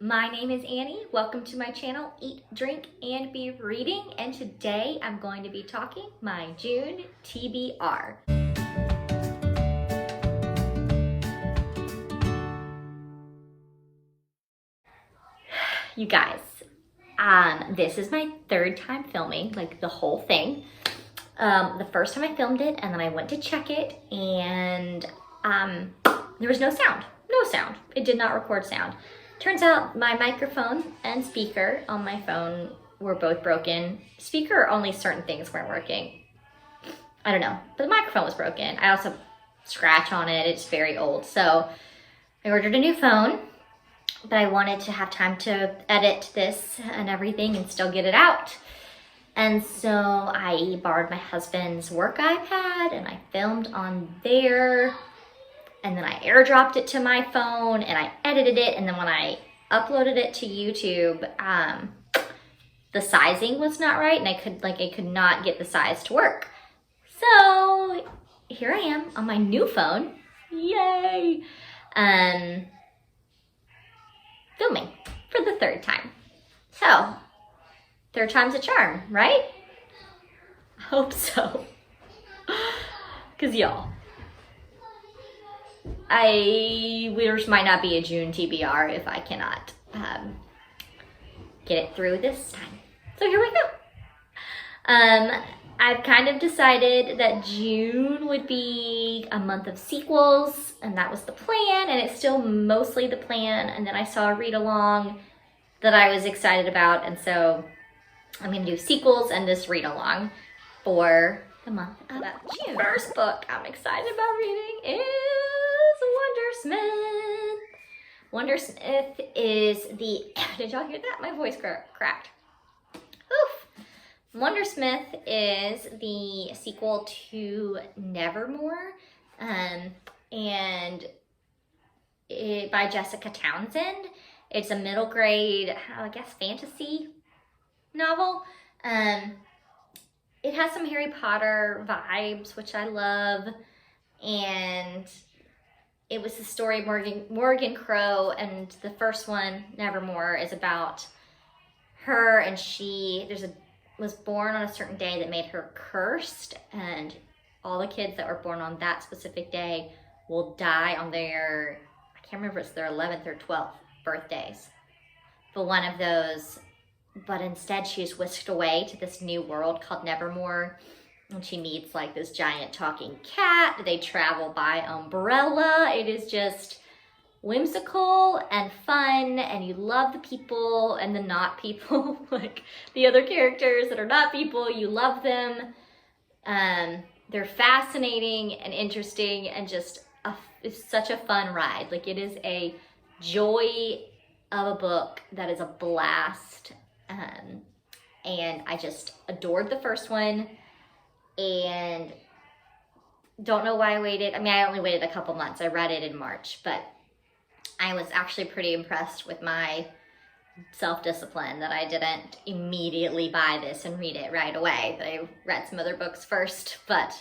My name is Annie. Welcome to my channel, Eat, Drink, and Be Reading. And today I'm going to be talking my June TBR. You guys, this is my third time filming, like the whole thing. The first time I filmed it and then I went to check it and there was no sound. It did not record sound. Turns out my microphone and speaker on my phone were both broken. Speaker, only certain things weren't working. I don't know, but the microphone was broken. I also scratch on it, it's very old. So I ordered a new phone, but I wanted to have time to edit this and everything and still get it out. And so I borrowed my husband's work iPad and I filmed on there. And then I airdropped it to my phone and I edited it. And then when I uploaded it to YouTube, the sizing was not right and I could not get the size to work. So here I am on my new phone, yay! Filming for the third time. So, third time's a charm, right? I hope so. Cause y'all, there might not be a June TBR if I cannot get it through this time. So here we go. I've kind of decided that June would be a month of sequels, and that was the plan, and it's still mostly the plan. And then I saw a read along that I was excited about, and so I'm gonna do sequels and this read along for the month of June. First book I'm excited about reading is Wundersmith. Wundersmith is the, did y'all hear that? My voice cracked. Oof. Wundersmith is the sequel to Nevermore, and by Jessica Townsend. It's a middle grade, I guess, fantasy novel. It has some Harry Potter vibes, which I love, and it was the story of Morgan Crow, and the first one, Nevermore, is about her, and she was born on a certain day that made her cursed, and all the kids that were born on that specific day will die on their, I can't remember if it's their 11th or 12th birthdays, but one of those. But instead she's whisked away to this new world called Nevermore, and she meets like this giant talking cat. They travel by umbrella. It is just whimsical and fun, and you love the people and the not people, like the other characters that are not people, you love them. They're fascinating and interesting and just it's such a fun ride. Like, it is a joy of a book that is a blast. And I just adored the first one and don't know why I waited. I mean, I only waited a couple months. I read it in March, but I was actually pretty impressed with my self-discipline that I didn't immediately buy this and read it right away. I read some other books first, but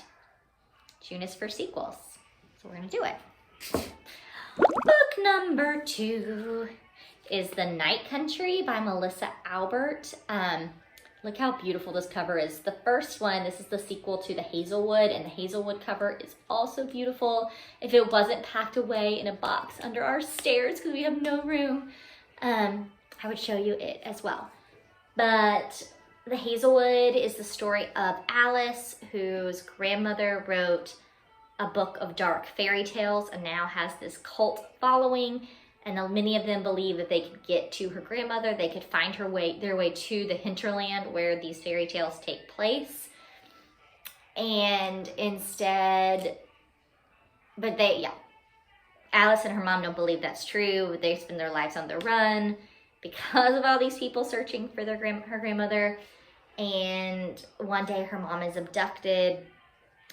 June is for sequels, so we're gonna do it. Book number 2 is The Night Country by Melissa Albert. Look how beautiful this cover is. The first one, this is the sequel to The Hazelwood, and the Hazelwood cover is also beautiful. If it wasn't packed away in a box under our stairs because we have no room, I would show you it as well. But The Hazelwood is the story of Alice, whose grandmother wrote a book of dark fairy tales and now has this cult following. And many of them believe that they could get to her grandmother, they could find their way to the hinterland where these fairy tales take place. And instead, Alice and her mom don't believe that's true. They spend their lives on the run because of all these people searching for her grandmother. And one day her mom is abducted.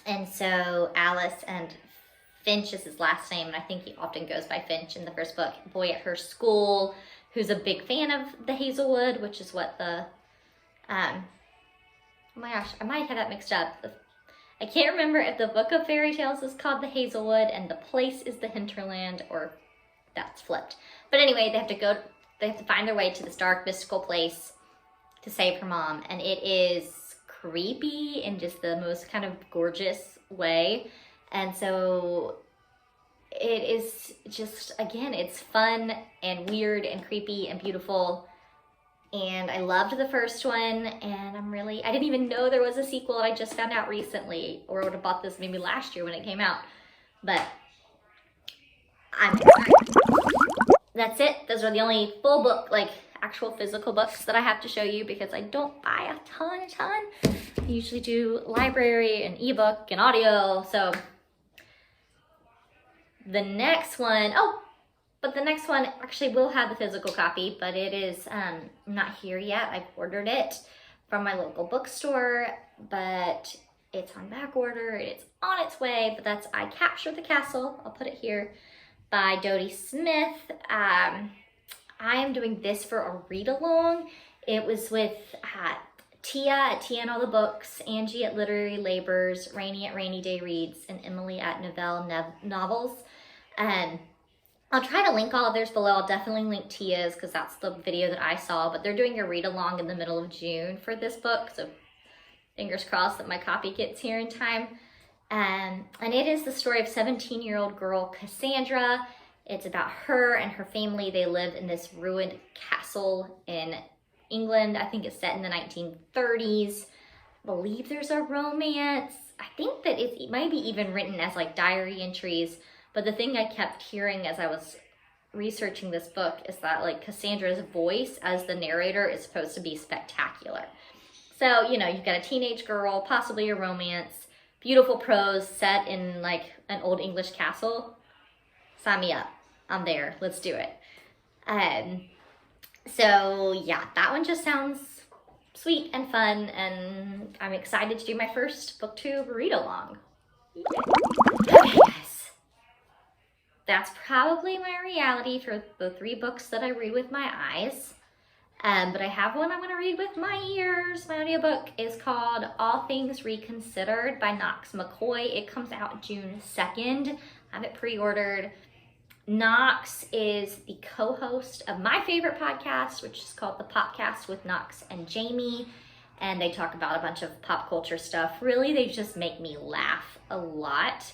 And so Alice and Finch is his last name, and I think he often goes by Finch in the first book, boy at her school, who's a big fan of the Hazelwood, which is what the, oh my gosh, I might have that mixed up. I can't remember if the book of fairy tales is called the Hazelwood and the place is the hinterland, or that's flipped. But anyway, they have to go they have to find their way to this dark, mystical place to save her mom. And it is creepy in just the most kind of gorgeous way. And so it is just, again, it's fun and weird and creepy and beautiful. And I loved the first one, and I didn't even know there was a sequel. I just found out recently, or I would have bought this maybe last year when it came out. But I'm excited. That's it. Those are the only full book, like actual physical books that I have to show you, because I don't buy a ton. I usually do library and ebook and audio. So the next one, but the next one actually will have the physical copy, but it is not here yet. I've ordered it from my local bookstore, but it's on back order. It's on its way, but that's I Captured the Castle. I'll put it here, by Dodie Smith. I am doing this for a read-along. It was with Tia at Tia and All the Books, Angie at Literary Labors, Rainy at Rainy Day Reads, and Emily at Neuvel Novels. I'll try to link all of theirs below. I'll definitely link Tia's because that's the video that I saw, but they're doing a read-along in the middle of June for this book, so fingers crossed that my copy gets here in time. And it is the story of 17-year-old girl Cassandra. It's about her and her family. They live in this ruined castle in England. I think it's set in the 1930s. I believe there's a romance. I think that it might be even written as like diary entries. But the thing I kept hearing as I was researching this book is that like Cassandra's voice as the narrator is supposed to be spectacular. So, you know, you've got a teenage girl, possibly a romance, beautiful prose set in like an old English castle. Sign me up. I'm there. Let's do it. So yeah, that one just sounds sweet and fun, and I'm excited to do my first booktube read along. Okay, guys. That's probably my reality for the 3 books that I read with my eyes. But I have one I'm going to read with my ears. My audiobook is called All Things Reconsidered by Knox McCoy. It comes out June 2nd. I have it pre-ordered. Knox is the co-host of my favorite podcast, which is called The Popcast with Knox and Jamie. And they talk about a bunch of pop culture stuff. Really, they just make me laugh a lot.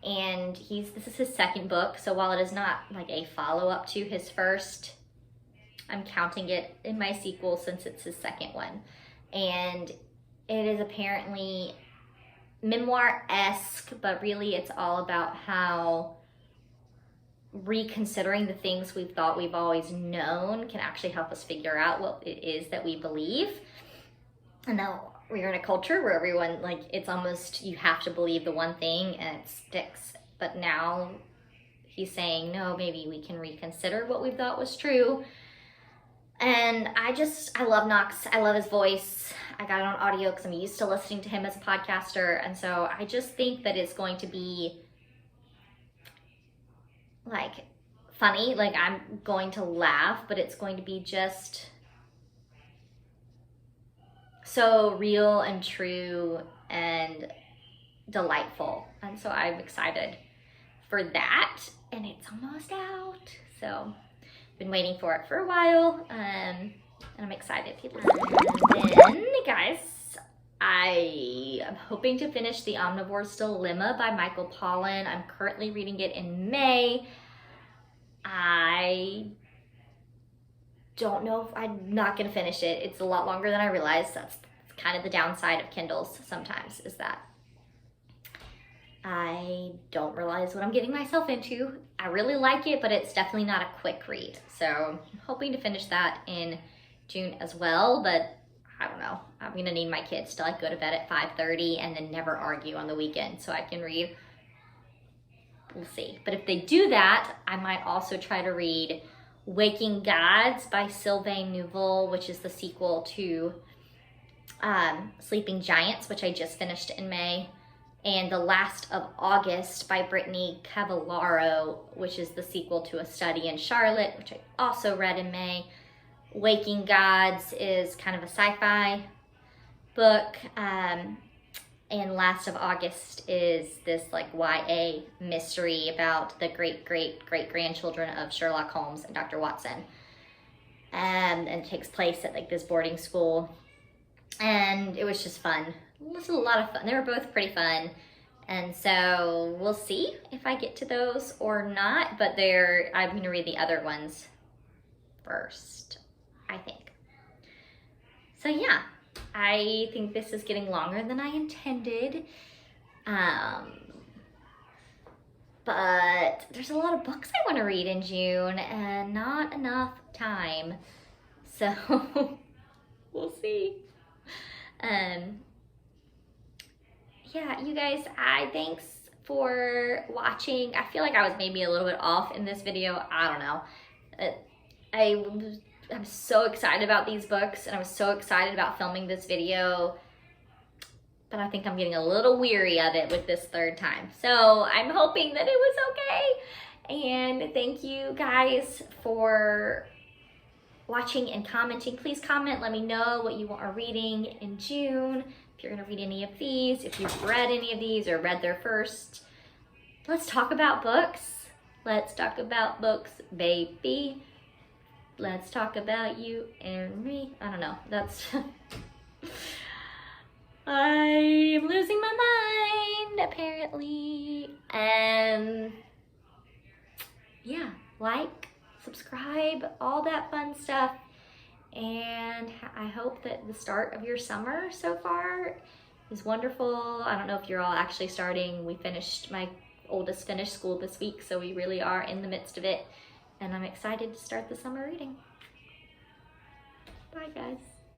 And this is his second book, so while it is not like a follow-up to his first, I'm counting it in my sequel since it's his second one. And it is apparently memoir-esque, but really it's all about how reconsidering the things we've thought we've always known can actually help us figure out what it is that we believe. And now we're in a culture where everyone, like, it's almost, you have to believe the one thing and it sticks. But now he's saying, no, maybe we can reconsider what we thought was true. And I love Knox. I love his voice. I got it on audio because I'm used to listening to him as a podcaster. And so I just think that it's going to be like funny. Like, I'm going to laugh, but it's going to be just so real and true and delightful. And so I'm excited for that. And it's almost out. So I've been waiting for it for a while. And I'm excited. And then, guys, I am hoping to finish The Omnivores Dilemma by Michael Pollan. I'm currently reading it in May. I don't know if I'm not going to finish it. It's a lot longer than I realized. That's kind of the downside of Kindles sometimes, is that I don't realize what I'm getting myself into. I really like it, but it's definitely not a quick read. So I'm hoping to finish that in June as well, but I don't know. I'm going to need my kids to like go to bed at 5:30 and then never argue on the weekend so I can read. We'll see. But if they do that, I might also try to read Waking Gods by Sylvain Neuvel, which is the sequel to Sleeping Giants, which I just finished in May, and The Last of August by Brittany Cavallaro, which is the sequel to A Study in Charlotte, which I also read in May. Waking Gods is kind of a sci-fi book, and Last of August is this like YA mystery about the great-great-great-grandchildren of Sherlock Holmes and Dr. Watson. and it takes place at like this boarding school, and it was just fun. It was a lot of fun. They were both pretty fun, and so we'll see if I get to those or not, but I'm gonna read the other ones first, I think. So yeah, I think this is getting longer than I intended. But there's a lot of books I want to read in June and not enough time. So we'll see. Yeah, you guys, thanks for watching. I feel like I was maybe a little bit off in this video. I don't know. I'm so excited about these books, and I was so excited about filming this video, but I think I'm getting a little weary of it with this third time. So I'm hoping that it was okay. And thank you guys for watching and commenting. Please comment, let me know what you are reading in June. If you're gonna read any of these, if you've read any of these or read their first. Let's talk about books. Let's talk about books, baby. Let's talk about you and me. I don't know, that's... I'm losing my mind, apparently. Yeah, like, subscribe, all that fun stuff. And I hope that the start of your summer so far is wonderful. I don't know if you're all actually starting. My oldest finished school this week, so we really are in the midst of it. And I'm excited to start the summer reading. Bye, guys.